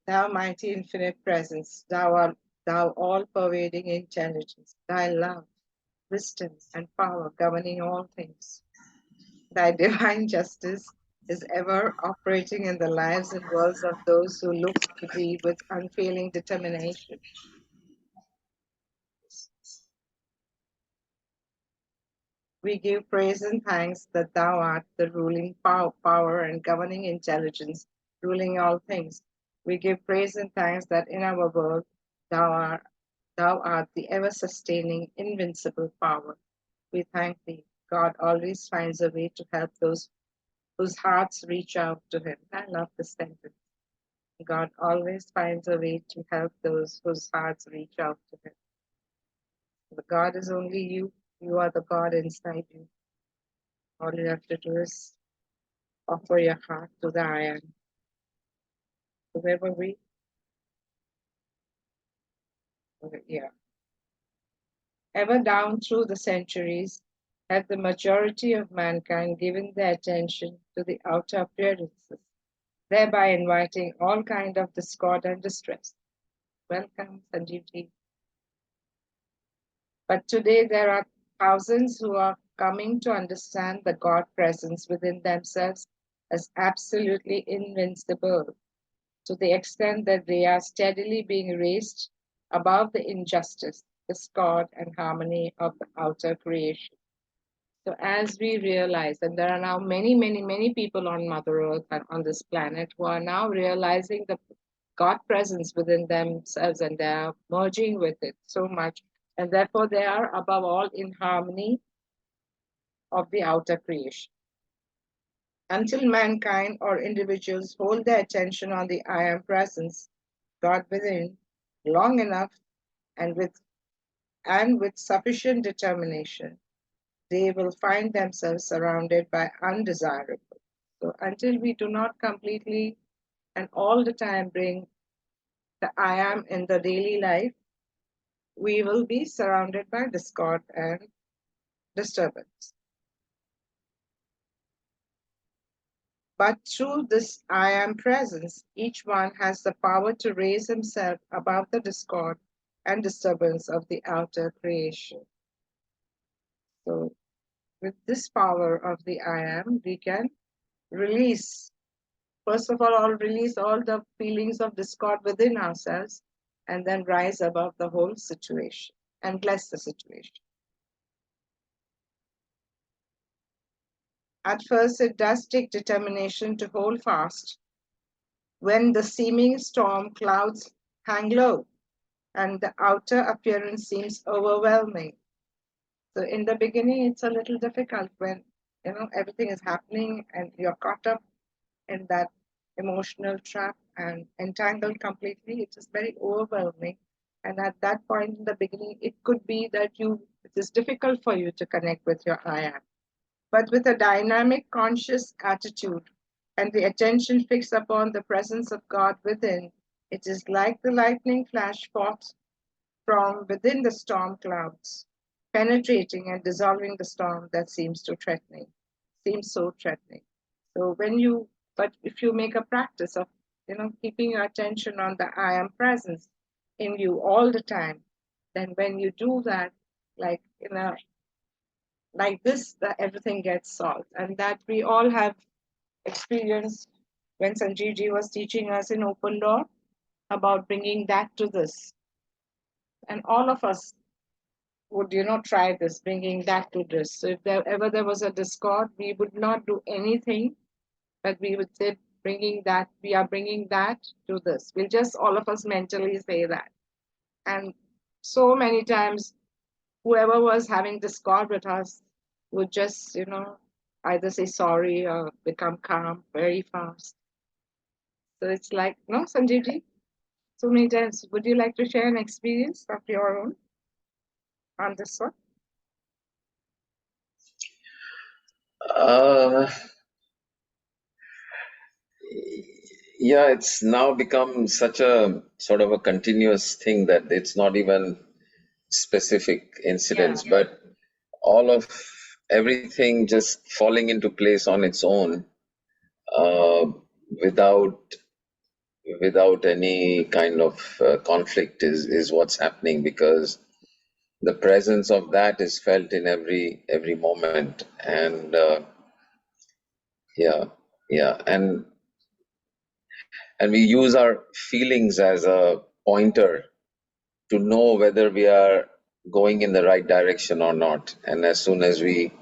Thou mighty infinite presence, thou all-pervading intelligence, thy love, wisdom, and power governing all things. Thy divine justice is ever operating in the lives and worlds of those who look to thee with unfailing determination. We give praise and thanks that thou art the ruling power and governing intelligence, ruling all things. We give praise and thanks that in our world thou art the ever-sustaining, invincible power. We thank thee. God always finds a way to help those whose hearts reach out to him. I love this sentence. God always finds a way to help those whose hearts reach out to him. The God is only you. You are the God inside you. All you have to do is offer your heart to the I am. So where were we? Yeah. Ever down through the centuries, have the majority of mankind given their attention to the outer appearances, thereby inviting all kind of discord and distress. Welcome, Sanjeevji. But today there are thousands who are coming to understand the God presence within themselves as absolutely invincible, to the extent that they are steadily being raised above the injustice, discord, and harmony of the outer creation. So as we realize, and there are now many, many, many people on Mother Earth and on this planet who are now realizing the God presence within themselves, and they are merging with it so much, and therefore they are above all in harmony of the outer creation. Until mankind or individuals hold their attention on the I am presence, God within, long enough and with sufficient determination, they will find themselves surrounded by undesirable. So until we do not completely and all the time bring the I am in the daily life, we will be surrounded by discord and disturbance. But through this I am presence, each one has the power to raise himself above the discord and disturbance of the outer creation. So with this power of the I am, we can release, first of all, release all the feelings of discord within ourselves, and then rise above the whole situation and bless the situation. At first, it does take determination to hold fast when the seeming storm clouds hang low and the outer appearance seems overwhelming. So in the beginning, it's a little difficult when everything is happening and you're caught up in that emotional trap and entangled completely. It is very overwhelming. And at that point in the beginning, it could be that it is difficult for you to connect with your I am. But with a dynamic, conscious attitude and the attention fixed upon the presence of God within, it is like the lightning flash forth from within the storm clouds, penetrating and dissolving the storm that seems so threatening. So but if you make a practice of, keeping your attention on the I am presence in you all the time, then when you do that, like like this, that everything gets solved. And that we all have experienced when Sanjeevji was teaching us in Open Door about bringing that to this. And all of us would, try this, bringing that to this. So if there was a discord, we would not do anything, but we would say, we are bringing that to this. We'll just all of us mentally say that. And so many times, whoever was having discord with us would just, either say sorry or become calm very fast. So it's like, no, Sanjeevji, so many times. Would you like to share an experience of your own on this one? Yeah, it's now become such a sort of a continuous thing that it's not even specific incidents, but all of everything just falling into place on its own, without without any kind of conflict is what's happening, because the presence of that is felt in every moment. And yeah, yeah, and we use our feelings as a pointer to know whether we are going in the right direction or not. And as soon as we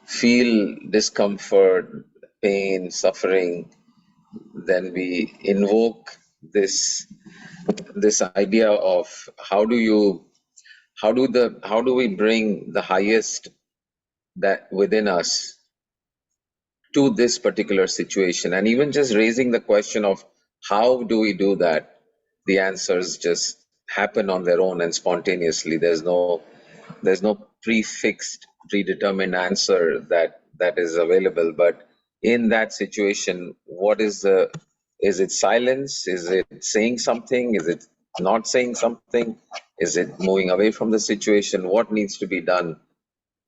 feel discomfort, pain, suffering, then we invoke this this idea of how do we bring the highest that within us to this particular situation. And even just raising the question of how do we do that, the answers just happen on their own and spontaneously. There's no prefixed predetermined answer that is available. But in that situation, what is it silence, is it saying something, is it not saying something, is it moving away from the situation, what needs to be done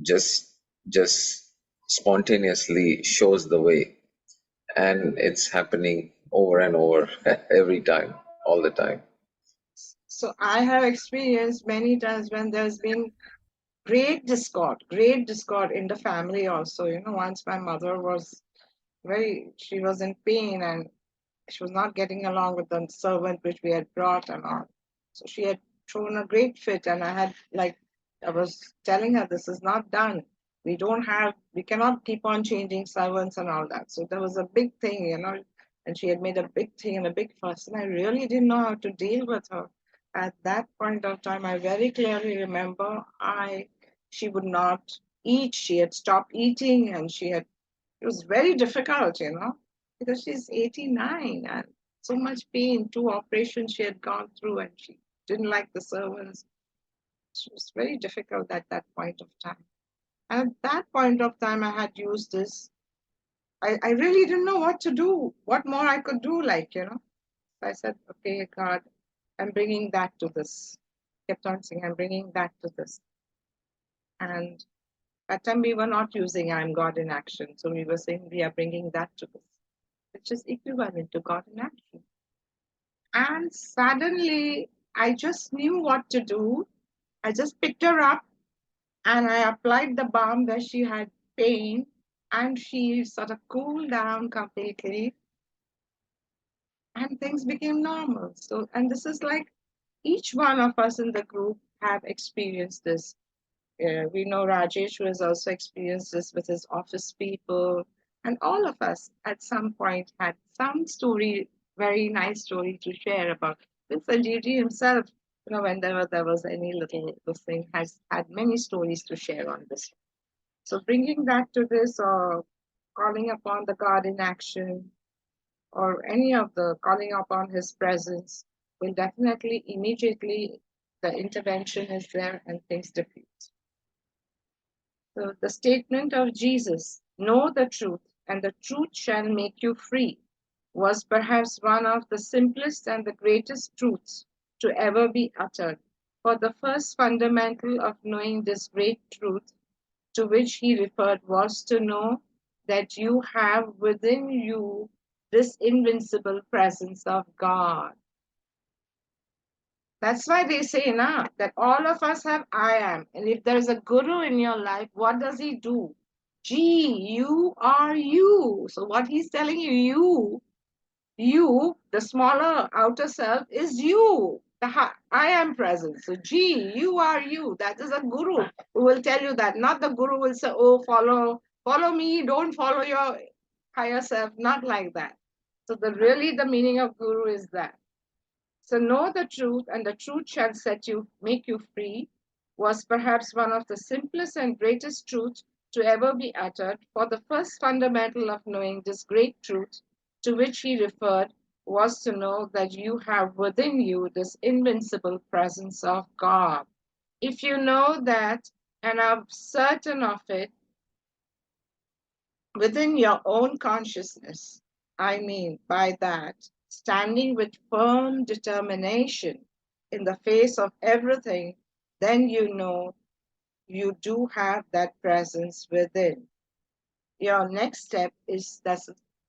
just just spontaneously shows the way. And it's happening over and over every time, all the time. So I have experienced many times when there's been great discord in the family also. Once my mother was she was in pain, and she was not getting along with the servant which we had brought and all. So she had thrown a great fit, and I was telling her, this is not done. We cannot keep on changing servants and all that. So there was a big thing. And she had made a big thing and a big fuss, and I really didn't know how to deal with her. At that point of time, I very clearly remember she would not eat. She had stopped eating, and it was very difficult, because she's 89 and so much pain, 2 operations she had gone through, and she didn't like the servants. It was very difficult at that point of time. And at that point of time, I had used this. I really didn't know what to do, what more I could do, So I said, okay, God, I'm bringing that to this. Kept on saying, I'm bringing that to this. And that time we were not using I'm God in action. So we were saying we are bringing that to this, which is equivalent to God in action. And suddenly, I just knew what to do. I just picked her up and I applied the balm where she had pain, and she sort of cooled down completely, and things became normal. So, and this is like each one of us in the group have experienced this. We know Rajesh, who has also experienced this with his office people, and all of us at some point had some story, very nice story to share about. With Sanjeevji himself, whenever there was any little this thing, has had many stories to share on this. So bringing that to this, or calling upon the God in action, or any of the calling upon His presence, will definitely immediately the intervention is there and things diffuse. So the statement of Jesus, know the truth, and the truth shall make you free, was perhaps one of the simplest and the greatest truths to ever be uttered. For the first fundamental of knowing this great truth to which he referred was to know that you have within you this invincible presence of God. That's why they say now that all of us have I am. And if there's a guru in your life, what does he do? Gee, you are you. So what he's telling you, the smaller outer self, is you. I am present. So gee, you are you. That is a guru who will tell you that. Not the guru will say, oh, follow me, don't follow your higher self. Not like that. So the meaning of guru is that. So know the truth, and the truth shall make you free, was perhaps one of the simplest and greatest truths to ever be uttered, for the first fundamental of knowing this great truth to which he referred was to know that you have within you this invincible presence of God. If you know that and are certain of it within your own consciousness, I mean by that, standing with firm determination in the face of everything, then you know you do have that presence within. Your next step is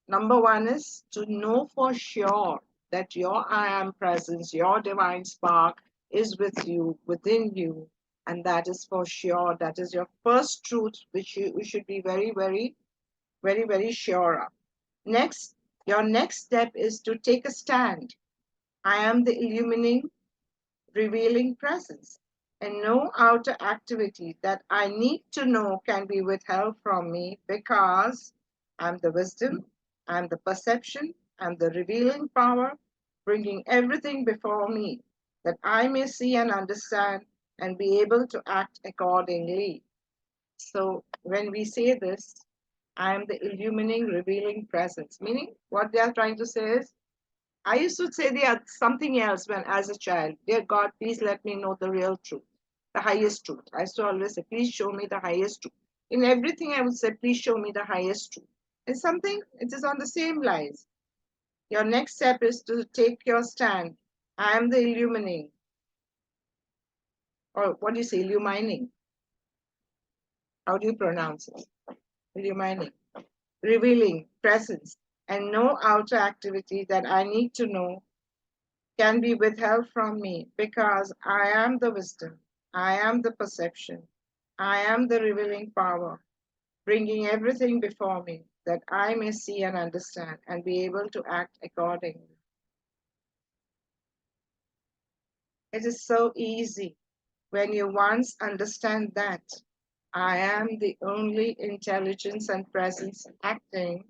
number one is to know for sure that your I am presence, your divine spark is with you, within you, and that is for sure. That is your first truth, which we should be very, very, very, very sure of. Next, your next step is to take a stand. I am the illumining, revealing presence, and no outer activity that I need to know can be withheld from me because I'm the wisdom, I'm the perception, I'm the revealing power, bringing everything before me that I may see and understand and be able to act accordingly. So when we say this, I am the illumining, revealing presence, meaning what they are trying to say is, I used to say something else when as a child. Dear God, please let me know the real truth, the highest truth. I used to always say, please show me the highest truth. In everything I would say, please show me the highest truth. And something, it is on the same lines. Your next step is to take your stand. I am the illumining, or what do you say, illumining? How do you pronounce it? Illumining, revealing presence, and no outer activity that I need to know can be withheld from me because I am the wisdom, I am the perception, I am the revealing power, bringing everything before me that I may see and understand and be able to act accordingly. It is so easy when you once understand that I am the only intelligence and presence acting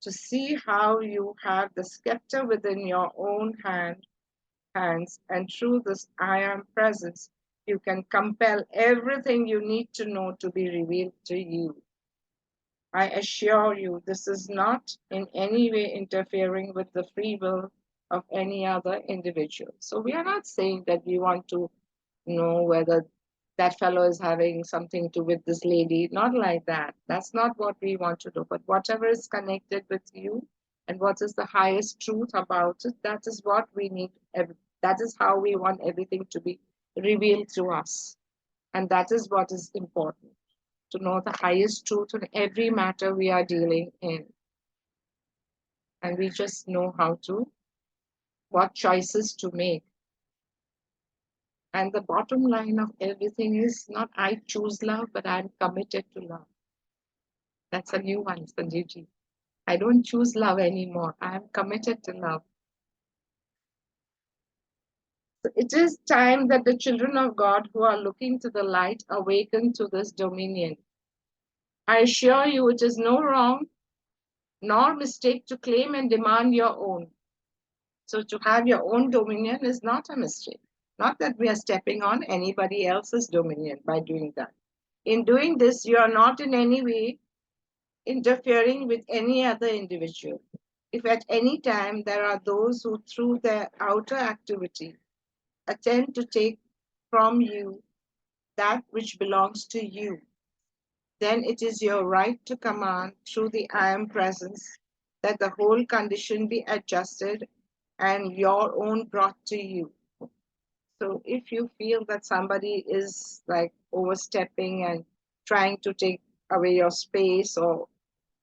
to see how you have the scepter within your own hands, and through this I am presence, you can compel everything you need to know to be revealed to you. I assure you, this is not in any way interfering with the free will of any other individual. So we are not saying that we want to know whether that fellow is having something to with this lady. Not like that. That's not what we want to do. But whatever is connected with you and what is the highest truth about it, that is what we need. That is how we want everything to be revealed to us. And that is what is important, to know the highest truth in every matter we are dealing in. And we just know how to, what choices to make. And the bottom line of everything is not I choose love, but I'm committed to love. That's a new one, Sanjeevji. I don't choose love anymore. I am committed to love. So it is time that the children of God who are looking to the light awaken to this dominion. I assure you, it is no wrong nor mistake to claim and demand your own. So to have your own dominion is not a mistake. Not that we are stepping on anybody else's dominion by doing that. In doing this, you are not in any way interfering with any other individual. If at any time there are those who, through their outer activity, attempt to take from you that which belongs to you, then it is your right to command through the I am presence that the whole condition be adjusted and your own brought to you. So if you feel that somebody is like overstepping and trying to take away your space or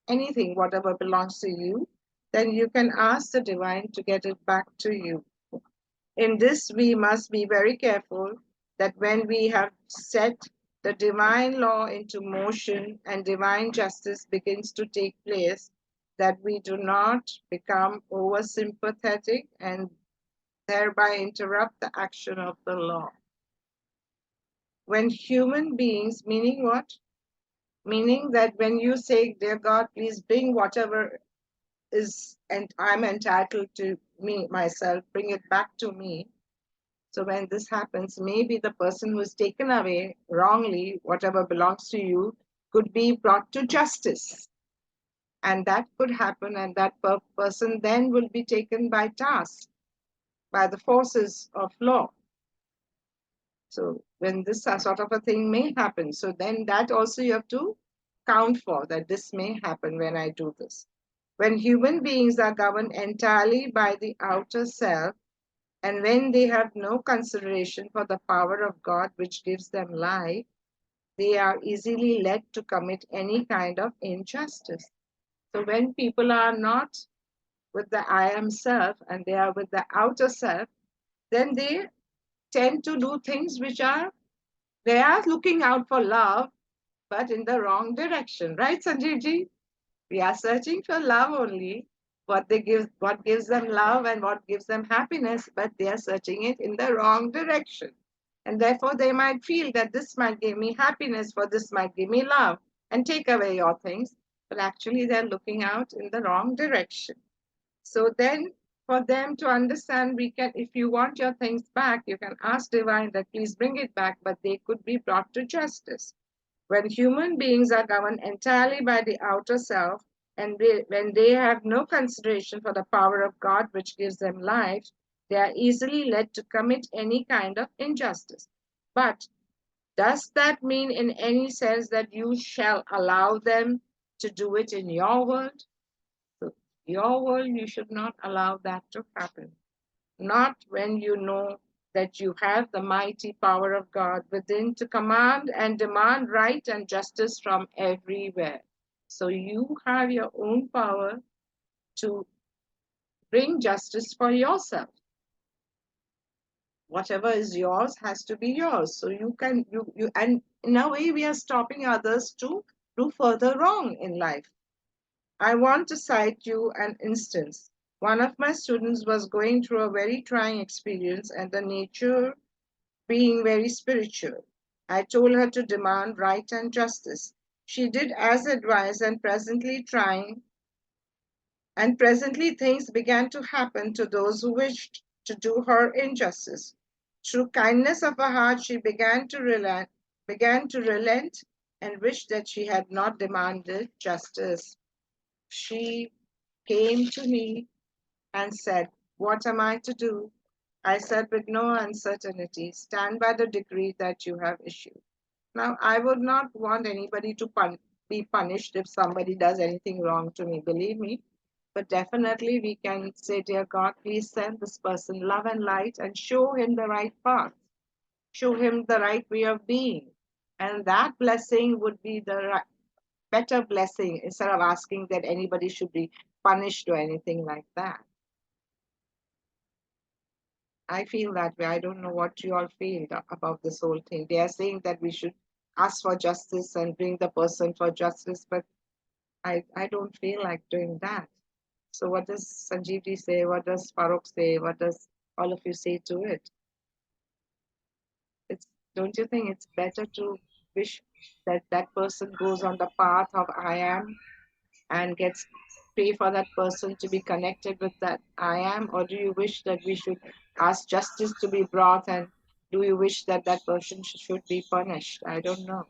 anything, whatever belongs to you, then you can ask the divine to get it back to you. In this, we must be very careful that when we have set the divine law into motion and divine justice begins to take place, that we do not become oversympathetic and thereby interrupt the action of the law. When human beings, meaning what? Meaning that when you say, dear God, please bring whatever is, and I'm entitled to me, myself, bring it back to me. So when this happens, maybe the person who is taken away wrongly, whatever belongs to you, could be brought to justice. And that could happen, and that person then will be taken by task, by the forces of law. So when this sort of a thing may happen, so then that also you have to count for, that this may happen when I do this. When human beings are governed entirely by the outer self, and when they have no consideration for the power of God which gives them life, they are easily led to commit any kind of injustice. So when people are not with the I am self and they are with the outer self, then they tend to do things which are, they are looking out for love, but in the wrong direction. Right, Sanjeev ji? We are searching for love only, what gives them love and what gives them happiness, but they are searching it in the wrong direction. And therefore they might feel that this might give me happiness, for this might give me love, and take away your things. But actually they're looking out in the wrong direction. So then for them to understand, we can, if you want your things back, you can ask divine that please bring it back, but they could be brought to justice. When human beings are governed entirely by the outer self, and when they have no consideration for the power of God which gives them life, they are easily led to commit any kind of injustice. But does that mean in any sense that you shall allow them to do it in your world? So your world, you should not allow that to happen. Not when you know that you have the mighty power of God within to command and demand right and justice from everywhere. So you have your own power to bring justice for yourself. Whatever is yours has to be yours. So you and in a way we are stopping others to do further wrong in life. I want to cite you an instance. One of my students was going through a very trying experience and the nature being very spiritual. I told her to demand right and justice. She did as advised and presently things began to happen to those who wished to do her injustice. Through kindness of her heart she began to relent and wished that she had not demanded justice. She came to me and said, "What am I to do?" I said, "With no uncertainty, stand by the decree that you have issued." Now, I would not want anybody to be punished if somebody does anything wrong to me, believe me. But definitely, we can say, "Dear God, please send this person love and light and show him the right path, show him the right way of being." And that blessing would be the better blessing instead of asking that anybody should be punished or anything like that. I feel that way. I don't know what you all feel about this whole thing. They are saying that we should ask for justice and bring the person for justice, but I don't feel like doing that. So what does Sanjeevji say? What does Farooq say? What does all of you say to it? It's, don't you think it's better to wish that that person goes on the path of I am and gets pray for that person to be connected with that I am? Or do you wish that we should ask justice to be brought, and do you wish that that person should be punished? I don't know.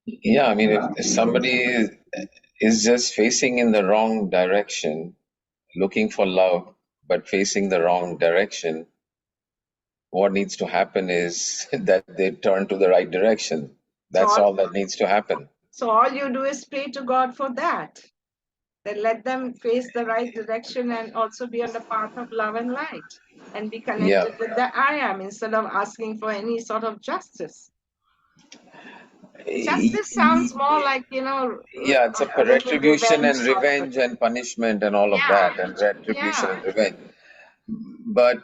Yeah, I mean, if somebody is just facing in the wrong direction, looking for love, but facing the wrong direction, what needs to happen is that they turn to the right direction. So That's all, all that needs to happen. so all you do is pray to God for that. Then let them face the right direction and also be on the path of love and light and be Yeah. connected with the I am instead of asking for any sort of justice. Justice sounds more like, Yeah, it's a a little retribution revenge and sort of a revenge thing. and punishment and all of Yeah, that, and retribution yeah. and revenge. But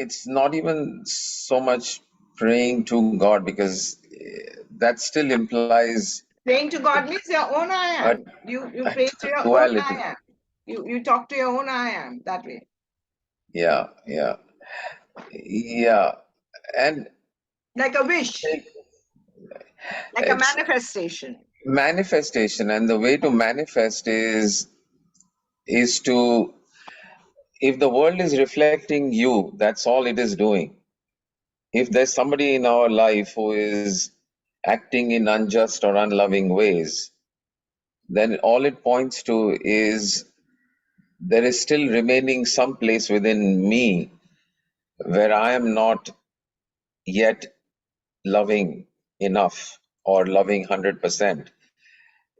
it's not even so much praying to God, because that still implies Praying to God means your own I a, am. You a pray to your own I duality. am. You talk to your own I am that way. Yeah, yeah, yeah. And Like a wish, like a it's manifestation. manifestation, and the way to manifest is to, if the world is reflecting you, that's all it is doing. If there's somebody in our life who is acting in unjust or unloving ways, then all it points to is there is still remaining some place within me where I am not yet loving enough or loving 100%.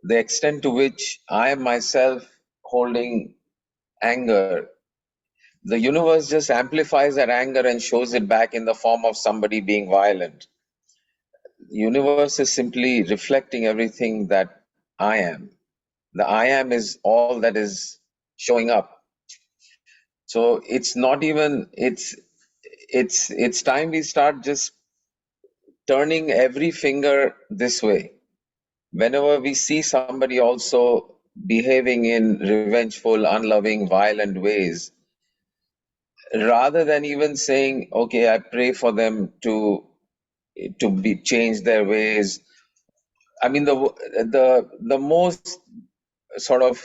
The extent to which I am myself holding anger, the universe just amplifies that anger and shows it back in the form of somebody being violent. The universe is simply reflecting everything that I am. The I am is all that is showing up. So it's not even, it's time we start just turning every finger this way. Whenever we see somebody also behaving in revengeful, unloving, violent ways, rather than even saying, okay, I pray for them to be change their ways. I mean, the most sort of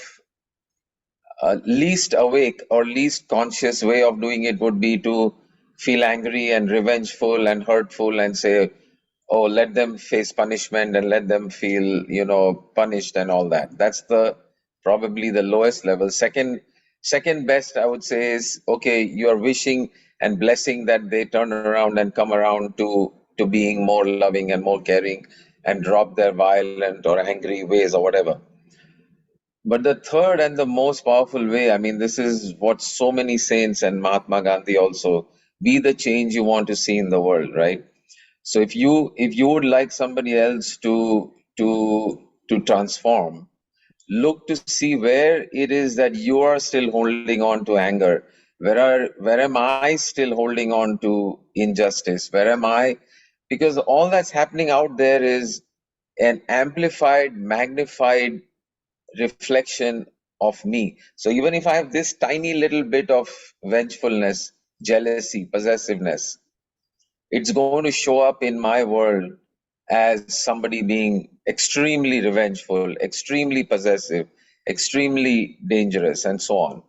least awake or least conscious way of doing it would be to feel angry and revengeful and hurtful and say, oh, let them face punishment and let them feel, punished and all that. That's the probably the lowest level. Second best, I would say, is okay, you're wishing and blessing that they turn around and come around to being more loving and more caring and drop their violent or angry ways or whatever. But the third and the most powerful way, I mean, this is what so many saints and Mahatma Gandhi also, be the change you want to see in the world, right? So if you would like somebody else to transform, look to see where it is that you are still holding on to anger. Where am I still holding on to injustice? Where am I? Because all that's happening out there is an amplified, magnified reflection of me. So even if I have this tiny little bit of vengefulness, jealousy, possessiveness, it's going to show up in my world as somebody being extremely revengeful, extremely possessive, extremely dangerous, and so on.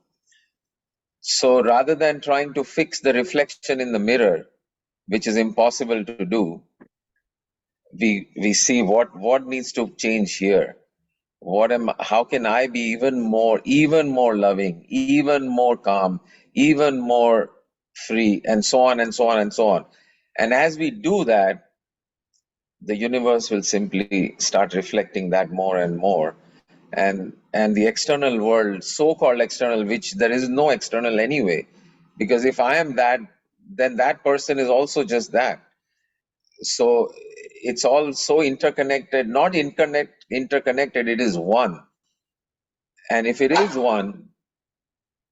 So rather than trying to fix the reflection in the mirror, which is impossible to do, we see what needs to change here. How can I be even more loving, even more calm, even more free, and so on and so on and so on. And as we do that, the universe will simply start reflecting that more and more. And the external world, so-called external, which there is no external anyway, because if I am that, then that person is also just that. So it's all so interconnected, not interconnected, it is one. And if it is one,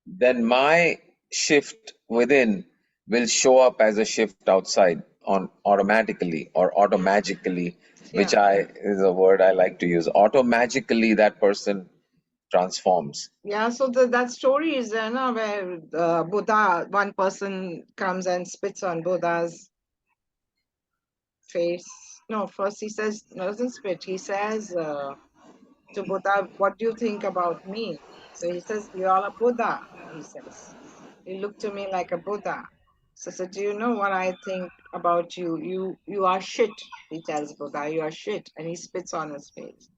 then my shift within will show up as a shift outside on automatically or automagically, which Yeah. I is a word I like to use. Automagically, that person transforms. Yeah, so that story is there, no, where Buddha, one person comes and spits on Buddha's face. No, first he says, no, doesn't spit. He says to Buddha, "What do you think about me?" So he says, "You are a Buddha." He says, "You look to me like a Buddha." So, do you know what I think about you? You are shit. He tells Buddha, "You are shit," and he spits on his face.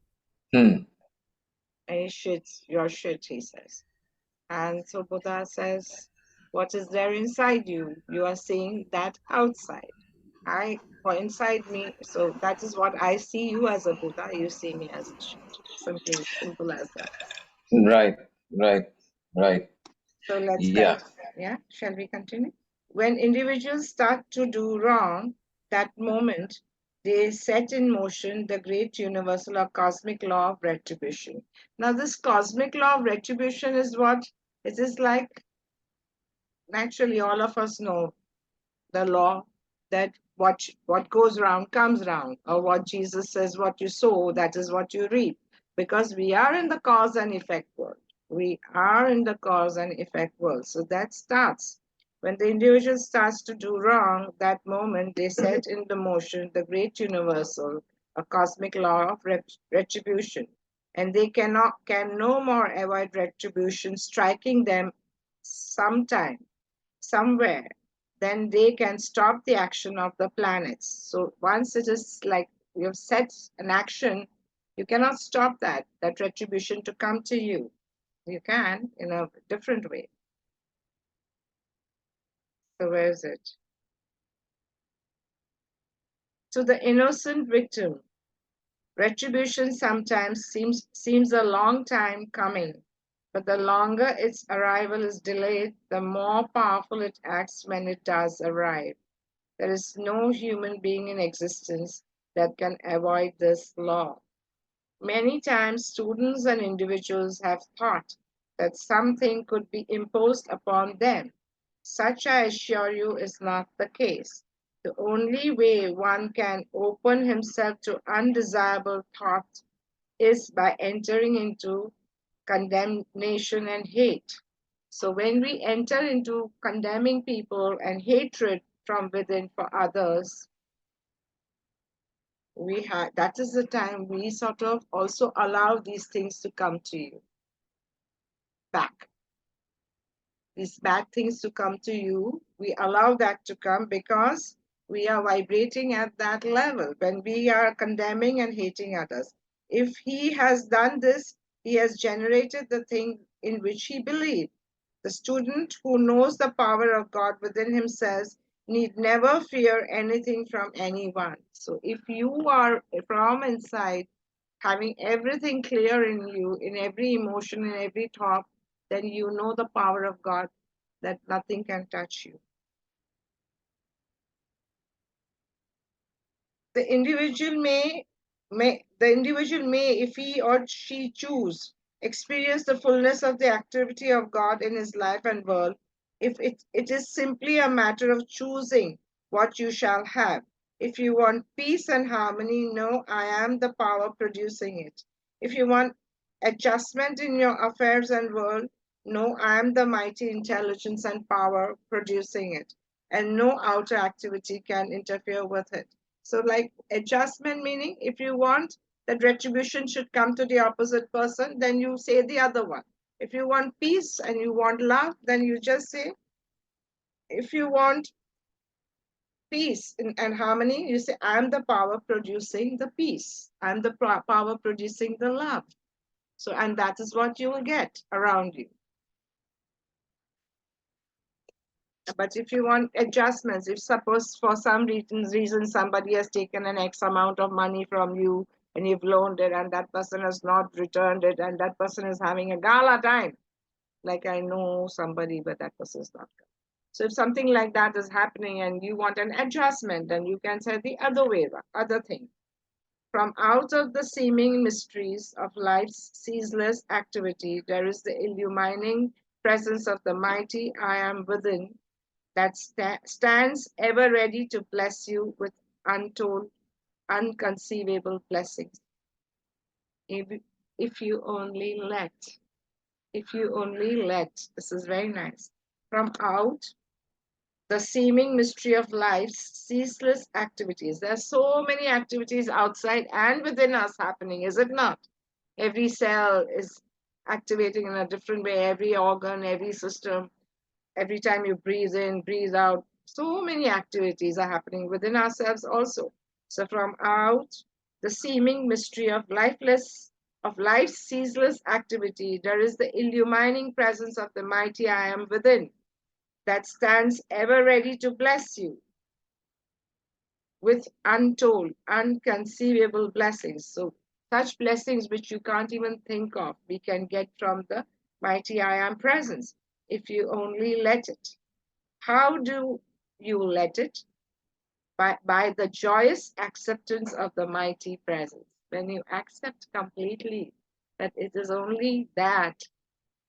Hmm. And he shits, "You're shit," he says. And so Buddha says, "What is there inside you? You are seeing that outside. For inside me, so that is what I see you as a Buddha, you see me as a shit." Simple as that. Right, right, right. So let's Yeah. continue. Yeah, shall we continue? When individuals start to do wrong, that moment they set in motion the great universal or cosmic law of retribution. Now, this cosmic law of retribution is what it is like. Naturally, all of us know the law that what goes round comes round, or what Jesus says, what you sow, that is what you reap. Because we are in the cause and effect world. We are in the cause and effect world. So that starts. When the individual starts to do wrong, that moment they set into motion the great universal, a cosmic law of retribution. And they can no more avoid retribution striking them sometime somewhere, then they can stop the action of the planets. So once it is like you have set an action, you cannot stop that retribution to come to you. You can in a different way. So where is it? To the innocent victim, retribution sometimes seems a long time coming, but the longer its arrival is delayed, the more powerful it acts when it does arrive. There is no human being in existence that can avoid this law. Many times, students and individuals have thought that something could be imposed upon them. Such, I assure you, is not the case. The only way one can open himself to undesirable thoughts is by entering into condemnation and hate. So, when we enter into condemning people and hatred from within for others, we have that is the time we sort of also allow these things to come to you back, these bad things to come to you. We allow that to come because we are vibrating at that level when we are condemning and hating others. If he has done this, he has generated the thing in which he believed. The student who knows the power of God within himself need never fear anything from anyone. So if you are from inside having everything clear in you, in every emotion, in every thought, then you know the power of God that nothing can touch you. The individual may, if he or she choose, experience the fullness of the activity of God in his life and world, if it is simply a matter of choosing what you shall have. If you want peace and harmony, know I am the power producing it. If you want adjustment in your affairs and world, know I am the mighty intelligence and power producing it, and no outer activity can interfere with it. So, like adjustment meaning if you want that retribution should come to the opposite person, then you say the other one. If you want peace and you want love, then you just say, if you want peace and harmony, you say, I'm the power producing the peace. I'm the power producing the love. So, and that is what you will get around you. But if you want adjustments, if suppose for some reason somebody has taken an X amount of money from you and you've loaned it and that person has not returned it and that person is having a gala time, like I know somebody, but that person is not. So if something like that is happening and you want an adjustment, then you can say the other way, other thing. From out of the seeming mysteries of life's ceaseless activity, there is the illumining presence of the mighty I am within that stands ever ready to bless you with untold, unconceivable blessings. If, if you only let, if you only let, this is very nice. From out the seeming mystery of life's ceaseless activities. There are so many activities outside and within us happening, is it not? Every cell is activating in a different way, every organ, every system. Every time you breathe in, breathe out, so many activities are happening within ourselves also. So from out the seeming mystery of life's ceaseless activity, there is the illumining presence of the mighty I am within that stands ever ready to bless you with untold, unconceivable blessings. So such blessings which you can't even think of, we can get from the mighty I am presence if you only let it. How do you let it? By the joyous acceptance of the mighty presence. When you accept completely that it is only that,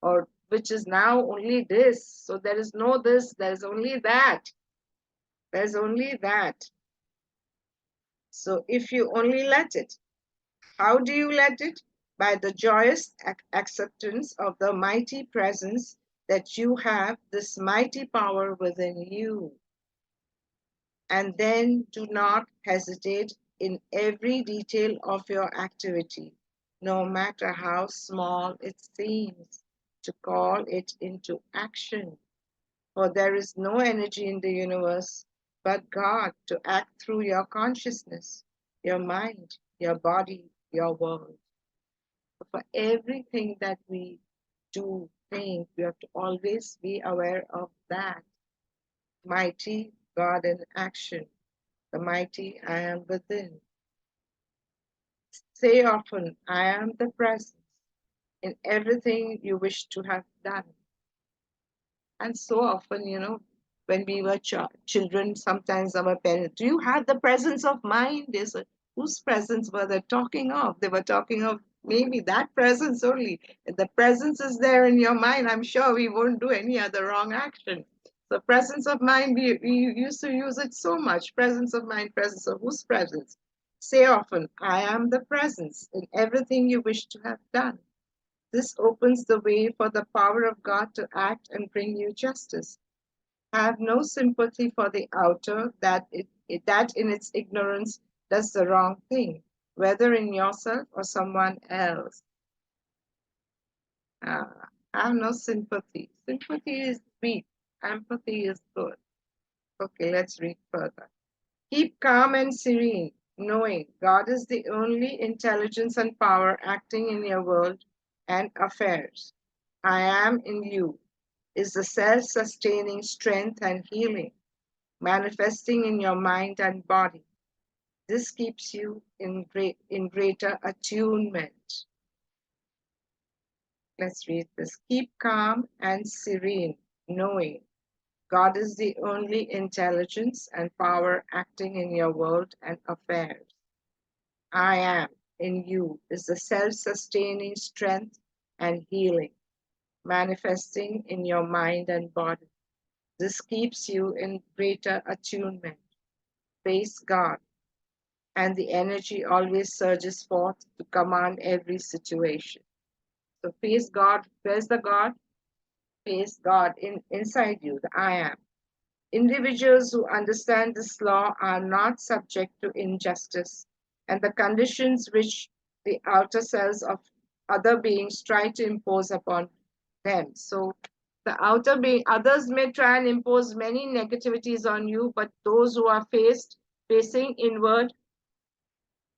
or which is now only this, so there is no this, there is only that. There's only that. So if you only let it, how do you let it? By the joyous acceptance of the mighty presence that you have this mighty power within you. And then do not hesitate in every detail of your activity, no matter how small it seems, to call it into action. For there is no energy in the universe but God to act through your consciousness, your mind, your body, your world. For everything that we do, think, we have to always be aware of that mighty God in action, the mighty I am within. Say often, I am the presence in everything you wish to have done. And so often, when we were children, sometimes our parents, do you have the presence of mind? They said, Whose presence were they talking of? They were talking of maybe that presence only. If the presence is there in your mind, I'm sure we won't do any other wrong action. So presence of mind, we used to use it so much. Presence of mind, presence of whose presence? Say often, I am the presence in everything you wish to have done. This opens the way for the power of God to act and bring you justice. Have no sympathy for the outer that in its ignorance does the wrong thing, whether in yourself or someone else. Have no sympathy. Sympathy is weak. Empathy is good. Okay, let's read further. Keep calm and serene, knowing God is the only intelligence and power acting in your world and affairs. I am in you is the self sustaining strength and healing manifesting in your mind and body. This keeps you in greater attunement. Let's read this. Keep calm and serene, knowing God is the only intelligence and power acting in your world and affairs. I am in you is the self sustaining strength and healing manifesting in your mind and body. This keeps you in greater attunement. Praise God. And the energy always surges forth to command every situation. So face God, where's the God? Face God inside you, the I am. Individuals who understand this law are not subject to injustice and the conditions which the outer cells of other beings try to impose upon them. So the outer being, others may try and impose many negativities on you, but those who are facing inward,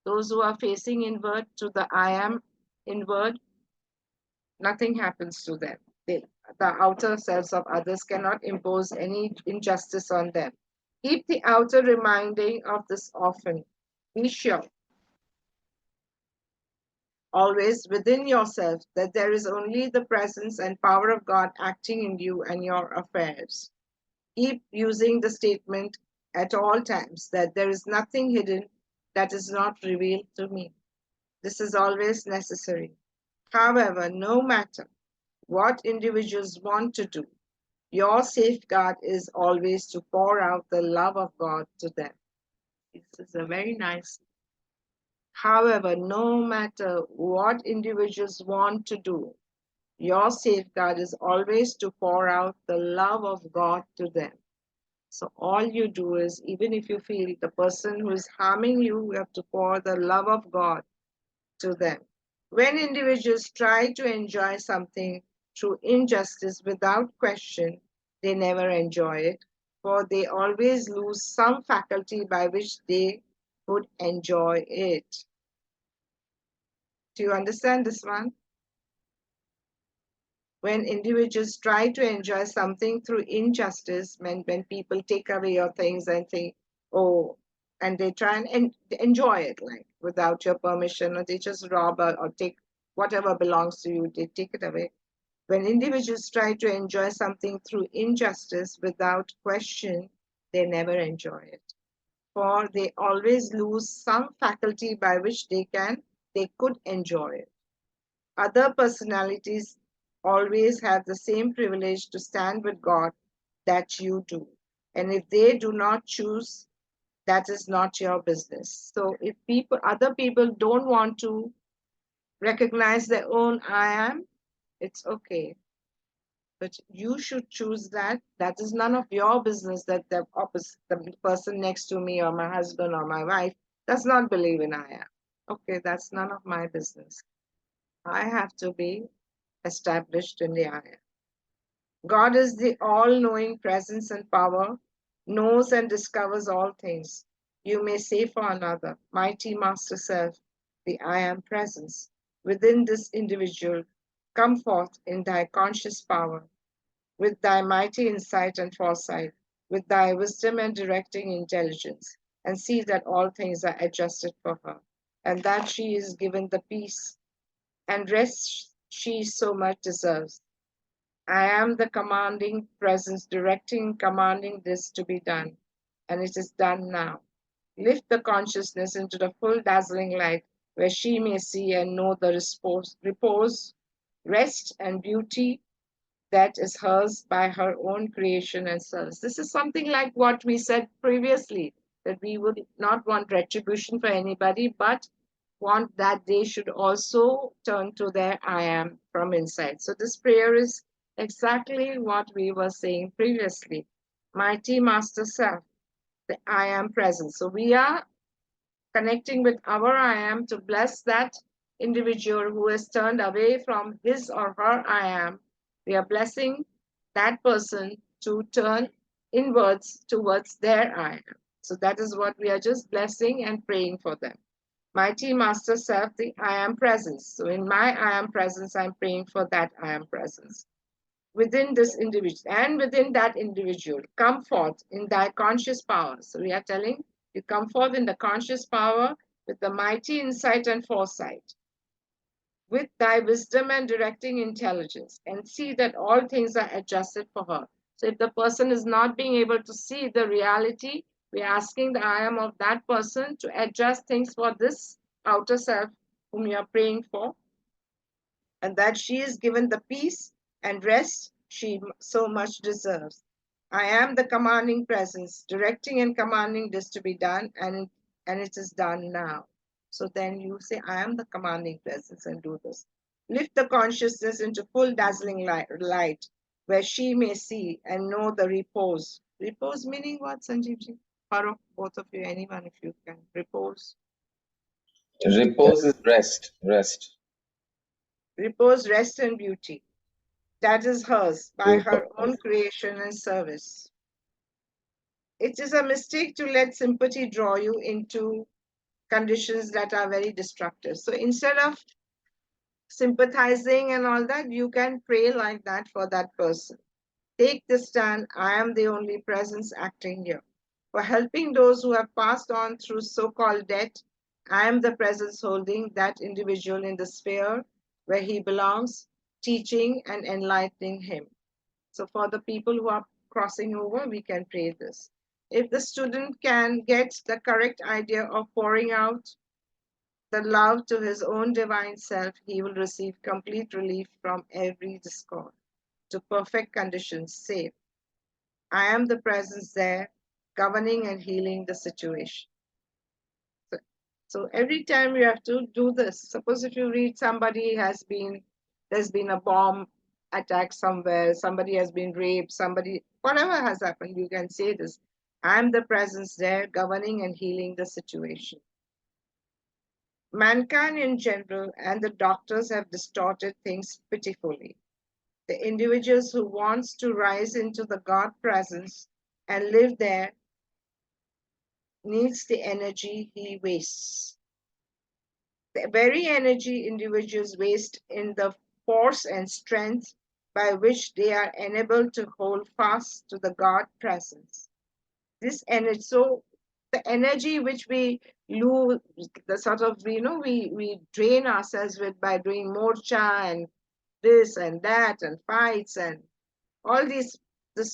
those who are facing inward to the I am inward, nothing happens to them. The outer selves of others cannot impose any injustice on them. Keep the outer reminding of this often. Be sure, always within yourself, that there is only the presence and power of God acting in you and your affairs. Keep using the statement at all times that there is nothing hidden that is not revealed to me. This is always necessary. However, no matter what individuals want to do, your safeguard is always to pour out the love of God to them. This is a very nice. However, no matter what individuals want to do, your safeguard is always to pour out the love of God to them. So all you do is, even if you feel the person who is harming you, you have to pour the love of God to them. When individuals try to enjoy something through injustice without question, they never enjoy it, for they always lose some faculty by which they could enjoy it. Do you understand this one? When individuals try to enjoy something through injustice, when people take away your things and think, oh, and they try and enjoy it like without your permission, or they just rob or take whatever belongs to you, they take it away. When individuals try to enjoy something through injustice without question, they never enjoy it. For they always lose some faculty by which they could enjoy it. Other personalities always have the same privilege to stand with God that you do. And if they do not choose, that is not your business. So if other people don't want to recognize their own I am, it's okay. But you should choose that. That is none of your business that the person next to me or my husband or my wife does not believe in I am. Okay, that's none of my business. I have to be established in the I am. God is the all knowing presence and power, knows and discovers all things. You may say for another, mighty master self, the I am presence within this individual, come forth in thy conscious power, with thy mighty insight and foresight, with thy wisdom and directing intelligence, and see that all things are adjusted for her, and that she is given the peace and rest she so much deserves. I am the commanding presence, directing, commanding this to be done, and it is done now. Lift the consciousness into the full dazzling light where she may see and know the repose, rest, and beauty that is hers by her own creation and service. This is something like what we said previously, that we would not want retribution for anybody, but want that they should also turn to their I am from inside. So this prayer is exactly what we were saying previously. Mighty Master Self, the I am present. So we are connecting with our I am to bless that individual who has turned away from his or her I am. We are blessing that person to turn inwards towards their I am. So that is what we are just blessing and praying for them. Mighty Master Self, the I am presence. So in my I am presence, I'm praying for that I am presence within this individual and within that individual. Come forth in thy conscious power. So we are telling you, come forth in the conscious power with the mighty insight and foresight, with thy wisdom and directing intelligence, and see that all things are adjusted for her. So if the person is not being able to see the reality, we're asking the I am of that person to adjust things for this outer self whom you are praying for, and that she is given the peace and rest she so much deserves. I am the commanding presence, directing and commanding this to be done, and it is done now. So then you say, I am the commanding presence, and do this. Lift the consciousness into full dazzling light where she may see and know the repose. Repose meaning what, Sanjeevji? Or both of you, anyone if you can. Repose. Repose is rest, rest. Repose, rest, and beauty that is hers by Beautiful. her own creation and service. It is a mistake to let sympathy draw you into conditions that are very destructive. So instead of sympathizing and all that, you can pray like that for that person. Take the stand, I am the only presence acting here. For helping those who have passed on through so called death, I am the presence holding that individual in the sphere where he belongs, teaching and enlightening him. So for the people who are crossing over, we can pray this. If the student can get the correct idea of pouring out the love to his own divine self, he will receive complete relief from every discord. To perfect conditions, safe. I am the presence there, governing and healing the situation. So, so every time you have to do this. Suppose if you read there's been a bomb attack somewhere, somebody has been raped, whatever has happened, you can say this. I am the presence there, governing and healing the situation. Mankind in general and the doctors have distorted things pitifully. The individuals who wants to rise into the God presence and live there needs the energy he wastes. The very energy individuals waste in the force and strength by which they are enabled to hold fast to the God presence. This energy, so the energy which we lose, the sort of, we drain ourselves with by doing morcha and this and that and fights and all this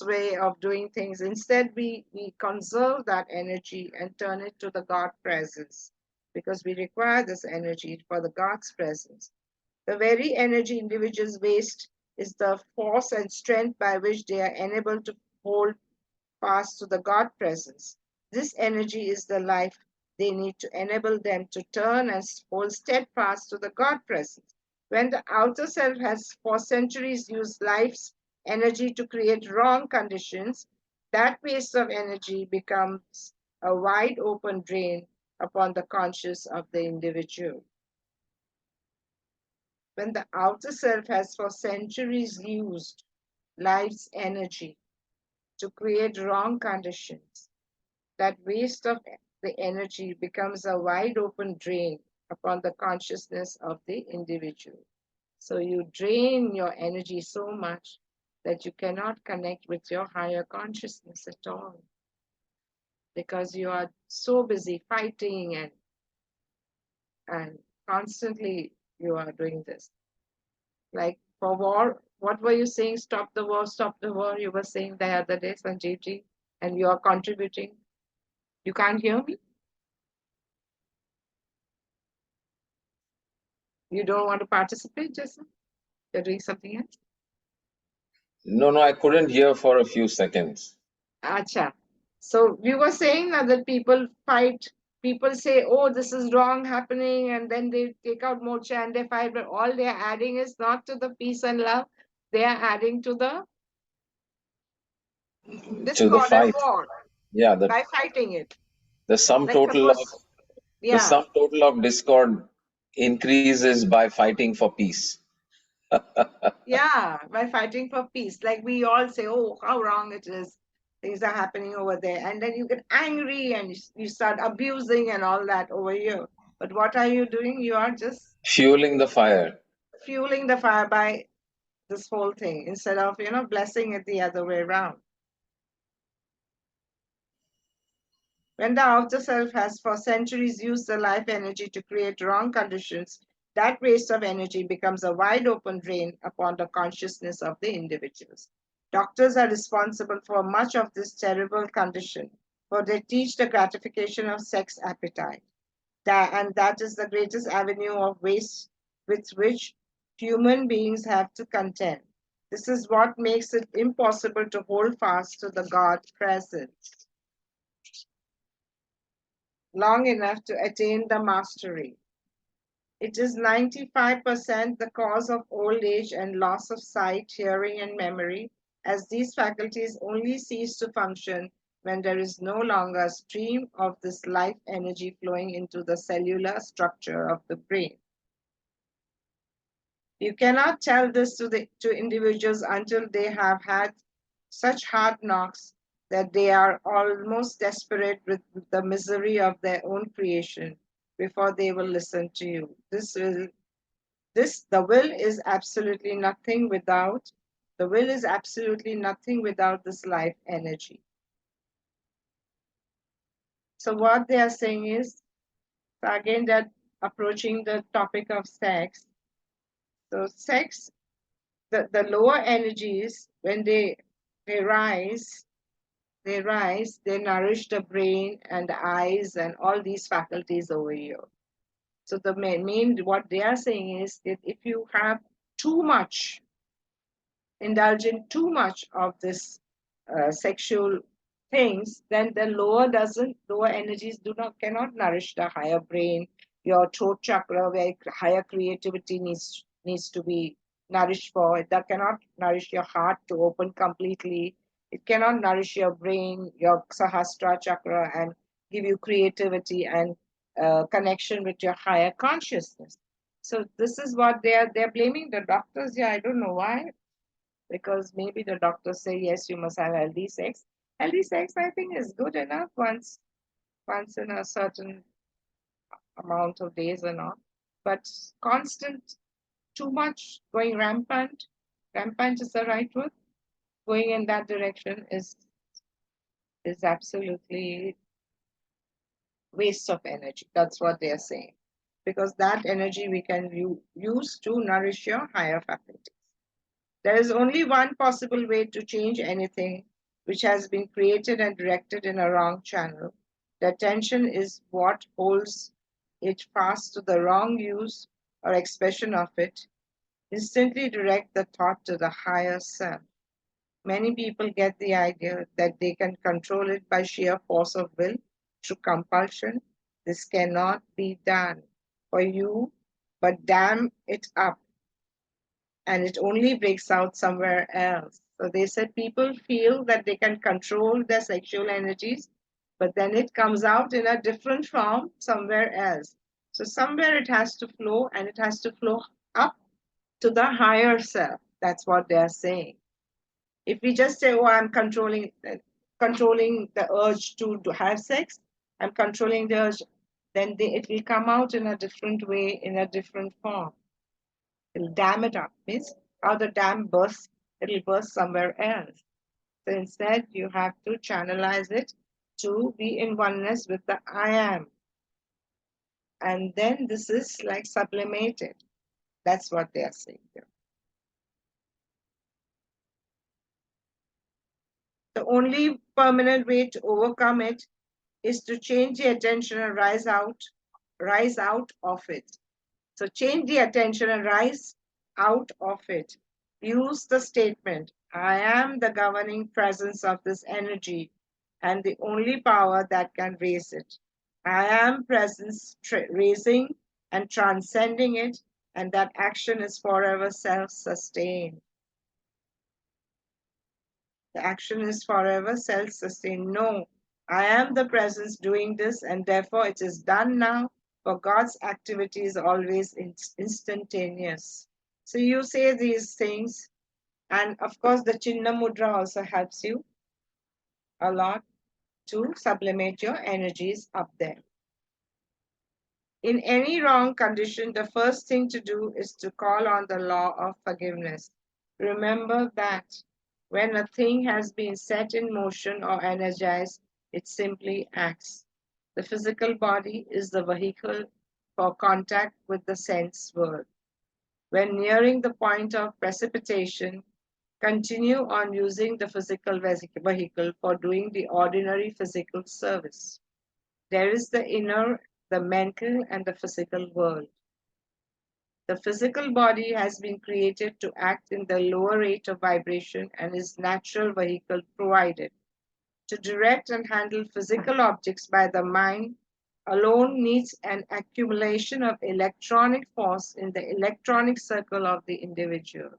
way of doing things. Instead, we conserve that energy and turn it to the God presence because we require this energy for the God's presence. The very energy individuals waste is the force and strength by which they are enabled to hold fast to the God presence. This energy is the life they need to enable them to turn and hold steadfast to the God presence. When the outer self has for centuries used life's energy to create wrong conditions, that waste of energy becomes a wide open drain upon the conscience of the individual. When the outer self has for centuries used life's energy to create wrong conditions, that waste of the energy becomes a wide open drain upon the consciousness of the individual. So you drain your energy so much that you cannot connect with your higher consciousness at all because you are so busy fighting and constantly you are doing this. Like for war, what were you saying? Stop the war, stop the war. You were saying the other day, Sanjeevji, and you are contributing. You can't hear me? You don't want to participate, Jason? You're doing something else? No, no, I couldn't hear for a few seconds. Acha. So we were saying now that people fight, people say, oh, this is wrong happening, and then they take out mocha and they fight, but all they're adding is not to the peace and love, they are adding to the To the discord and fight. war Yeah, by fighting it. the sum Like total of suppose, the yeah, sum total of discord increases by fighting for peace. yeah, by fighting for peace. Like we all say, oh, how wrong it is. Things are happening over there. And then you get angry and you start abusing and all that over here. But what are you doing? You are just Fueling the fire. fueling the fire by this whole thing instead of, blessing it the other way around. When the outer self has for centuries used the life energy to create wrong conditions, that waste of energy becomes a wide open drain upon the consciousness of the individuals. Doctors are responsible for much of this terrible condition, for they teach the gratification of sex appetite. And that is the greatest avenue of waste with which human beings have to contend. This is what makes it impossible to hold fast to the God presence long enough to attain the mastery. It is 95% the cause of old age and loss of sight, hearing, and memory, as these faculties only cease to function when there is no longer a stream of this life energy flowing into the cellular structure of the brain. You cannot tell this to individuals until they have had such hard knocks that they are almost desperate with the misery of their own creation before they will listen to you. The will is absolutely nothing without the will is absolutely nothing without this life energy. So what they are saying is, so again, that approaching the topic of sex. So sex, the lower energies, when they rise, they nourish the brain and the eyes and all these faculties over here. So the main what they are saying is that if you have too much, indulge in too much of this sexual things, then the lower energies do not cannot nourish the higher brain, your throat chakra, where higher creativity needs to be nourished for. That cannot nourish your heart to open completely. It cannot nourish your brain, your sahasrara chakra, and give you creativity and connection with your higher consciousness. So this is what they're blaming the doctors. Yeah, I don't know why, because maybe the doctors say yes, you must have healthy sex. Healthy sex, I think, is good enough once in a certain amount of days or not. But constant, too much, going rampant is the right word. Going in that direction is absolutely waste of energy. That's what they are saying, because that energy we can use to nourish your higher faculties. There is only one possible way to change anything which has been created and directed in a wrong channel. The attention is what holds it fast to the wrong use or expression of it. Instantly direct the thought to the higher self. Many people get the idea that they can control it by sheer force of will through compulsion. This cannot be done for you, but dam it up and it only breaks out somewhere else. So they said people feel that they can control their sexual energies, but then it comes out in a different form somewhere else. So somewhere it has to flow and it has to flow up to the higher self. That's what they're saying. If we just say, oh, I'm controlling the urge to have sex, I'm controlling the urge, then it will come out in a different way, in a different form. It'll dam it up. Means how the dam bursts, it'll burst somewhere else. So instead, you have to channelize it to be in oneness with the I am. And then this is like sublimated. That's what they are saying here. The only permanent way to overcome it is to change the attention and rise out of it. So change the attention and rise out of it. Use the statement, I am the governing presence of this energy and the only power that can raise it. I am presence raising and transcending it, and that action is forever self sustained. The action is forever self sustained. No, I am the presence doing this, and therefore it is done now, for God's activity is always instantaneous. So you say these things, and of course, the Chinna Mudra also helps you a lot to sublimate your energies up there. In any wrong condition, the first thing to do is to call on the law of forgiveness. Remember that when a thing has been set in motion or energized, it simply acts. The physical body is the vehicle for contact with the sense world. When nearing the point of precipitation, continue on using the physical vehicle for doing the ordinary physical service. There is the inner, the mental, and the physical world. The physical body has been created to act in the lower rate of vibration and is natural vehicle provided. To direct and handle physical objects by the mind alone needs an accumulation of electronic force in the electronic circle of the individual.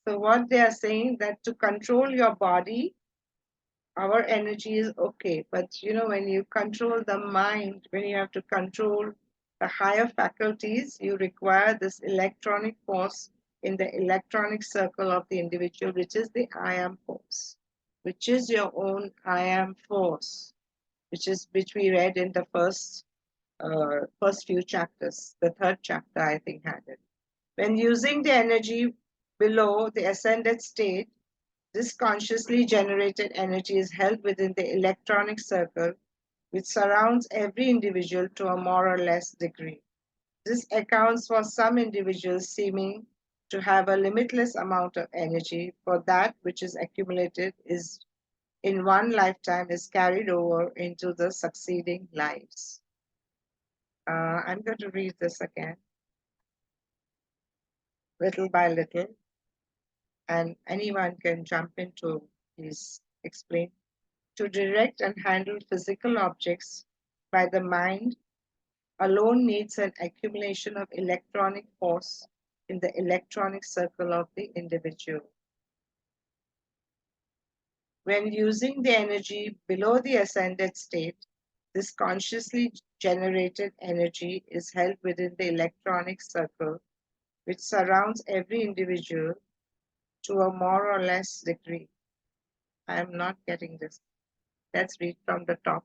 So what they are saying that to control your body, our energy is okay. But when you control the mind, when you have to control the higher faculties, you require this electronic force in the electronic circle of the individual, which is the I am force, which is your own I am force, which we read in the first few chapters. The third chapter, I think, had it. When using the energy below the ascended state, this consciously generated energy is held within the electronic circle, which surrounds every individual to a more or less degree. This accounts for some individuals seeming to have a limitless amount of energy, for that which is accumulated is in one lifetime is carried over into the succeeding lives. I'm going to read this again, little by little, and anyone can jump in to please explain. To direct and handle physical objects by the mind alone needs an accumulation of electronic force in the electronic circle of the individual. When using the energy below the ascended state, this consciously generated energy is held within the electronic circle, which surrounds every individual to a more or less degree. I am not getting this. Let's read from the top.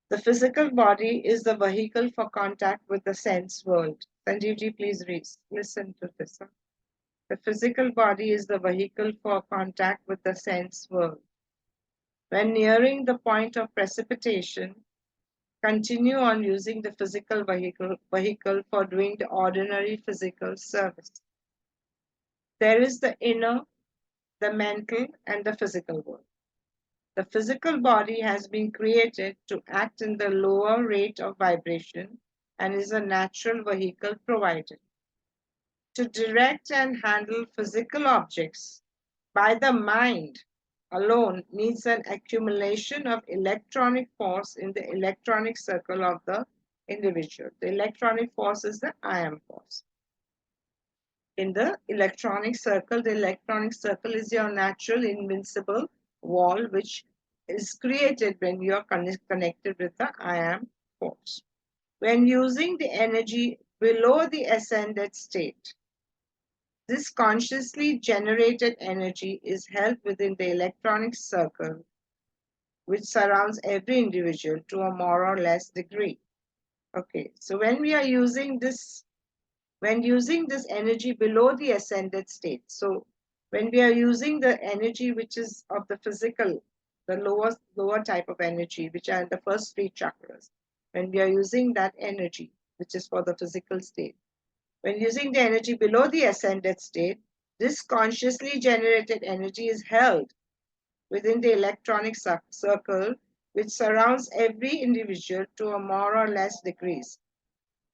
The physical body is the vehicle for contact with the sense world. Sanjeevji, please listen to this. The physical body is the vehicle for contact with the sense world. When nearing the point of precipitation, continue on using the physical vehicle for doing the ordinary physical service. There is the inner, the mental, and the physical world. The physical body has been created to act in the lower rate of vibration and is a natural vehicle provided. To direct and handle physical objects by the mind alone needs an accumulation of electronic force in the electronic circle of the individual. The electronic force is the I am force. In the electronic circle is your natural invincible wall, which is created when you are connected with the I am force. When using the energy below the ascended state, this consciously generated energy is held within the electronic circle, which surrounds every individual to a more or less degree. Okay, so when using this energy below the ascended state, so when we are using the energy which is of the physical, the lower type of energy, which are in the first three chakras, when we are using that energy, which is for the physical state, when using the energy below the ascended state, this consciously generated energy is held within the electronic circle, which surrounds every individual to a more or less degrees.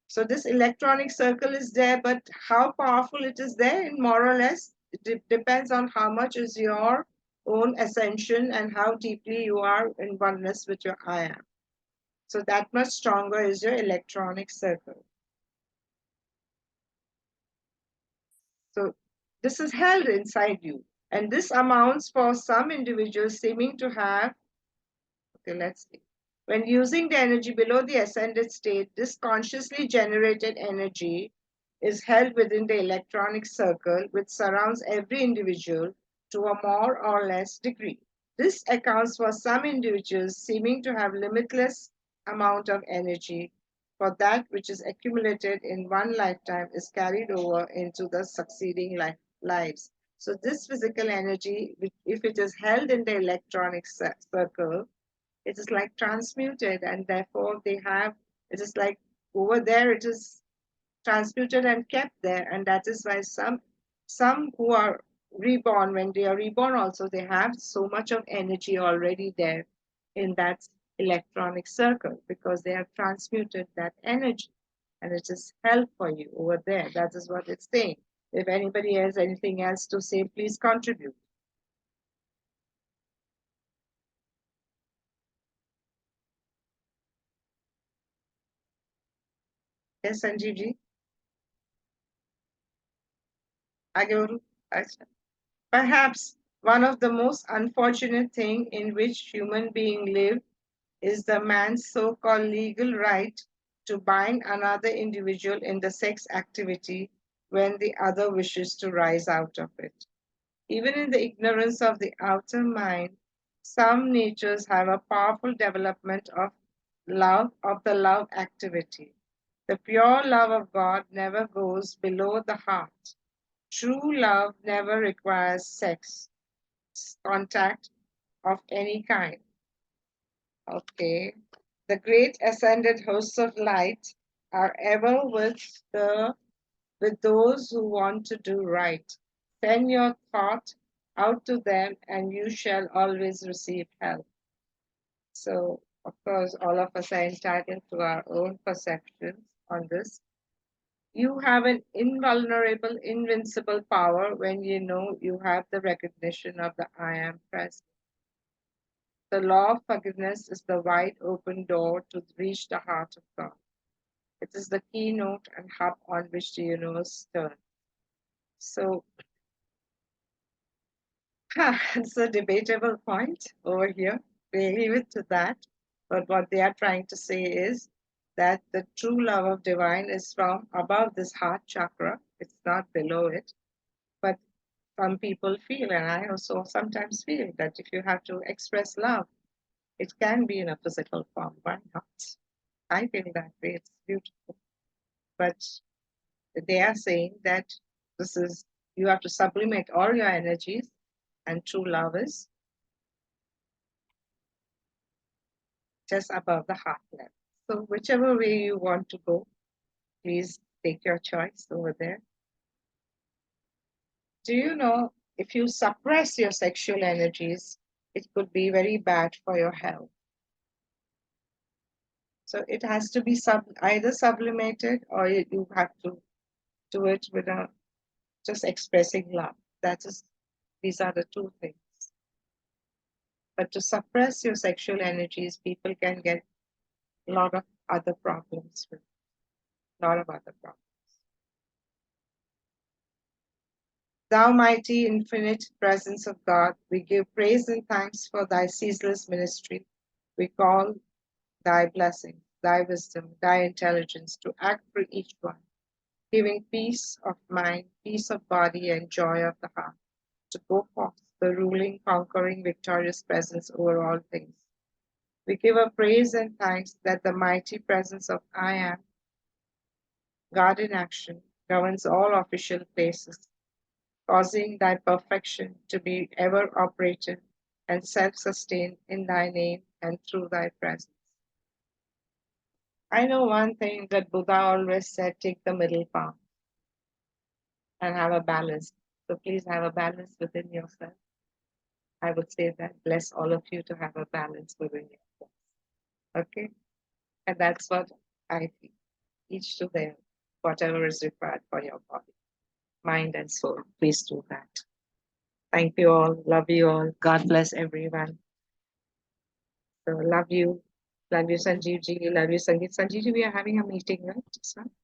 So this electronic circle is there, but how powerful it is there in more or less, it depends on how much is your own ascension and how deeply you are in oneness with your I am. So that much stronger is your electronic circle. So this is held inside you. And this amounts for some individuals seeming to have, okay, let's see. When using the energy below the ascended state, this consciously generated energy is held within the electronic circle which surrounds every individual to a more or less degree. This accounts for some individuals seeming to have limitless amount of energy, for that which is accumulated in one lifetime is carried over into the succeeding lives. So this physical energy, if it is held in the electronic circle, it is like transmuted, and therefore they have, it is like over there it is transmuted and kept there, and that is why some who are reborn, when they are reborn also, they have so much of energy already there in that electronic circle because they have transmuted that energy, and it is held for you over there. That is what it's saying. If anybody has anything else to say, please contribute. Yes, Sanjeev ji, आगे बढ़ूं? अच्छा. Perhaps one of the most unfortunate things in which human beings live is the man's so-called legal right to bind another individual in the sex activity when the other wishes to rise out of it. Even in the ignorance of the outer mind, some natures have a powerful development of the love activity. The pure love of God never goes below the heart. True love never requires sex, contact of any kind. Okay. The great ascended hosts of light are ever with those who want to do right. Send your thought out to them and you shall always receive help. So of course all of us are entitled to our own perceptions on this. You have an invulnerable, invincible power when you know you have the recognition of the I am present. The law of forgiveness is the wide open door to reach the heart of God. It is the keynote and hub on which the universe turns. So it's a debatable point over here. We leave it to that. But what they are trying to say is that the true love of divine is from above this heart chakra. It's not below it. But some people feel, and I also sometimes feel, that if you have to express love, it can be in a physical form. Why not? I feel that way. It's beautiful. But they are saying that this is, you have to sublimate all your energies, and true love is just above the heart level. So, whichever way you want to go, please take your choice over there. Do you know if you suppress your sexual energies, it could be very bad for your health? So, it has to be either sublimated or you have to do it with a just expressing love. That is, these are the two things. But to suppress your sexual energies, people can get a lot of other problems with a lot of other problems. Thou mighty infinite presence of God, we give praise and thanks for thy ceaseless ministry. We call thy blessing, thy wisdom, thy intelligence to act for each one, giving peace of mind, peace of body, and joy of the heart, to go forth the ruling, conquering, victorious presence over all things. We give a praise and thanks that the mighty presence of I am, God in action, governs all official places, causing thy perfection to be ever operated and self-sustained in thy name and through thy presence. I know one thing that Buddha always said, take the middle path and have a balance. So please have a balance within yourself. I would say that bless all of you to have a balance within yourself. Okay. And that's what I feel. Each to their whatever is required for your body, mind, and soul. Please do that. Thank you all. Love you all. God bless everyone. So love you. Love you, Sanjeev ji. Love you, Sangeet. Sanjeev ji, we are having a meeting, right? Just now?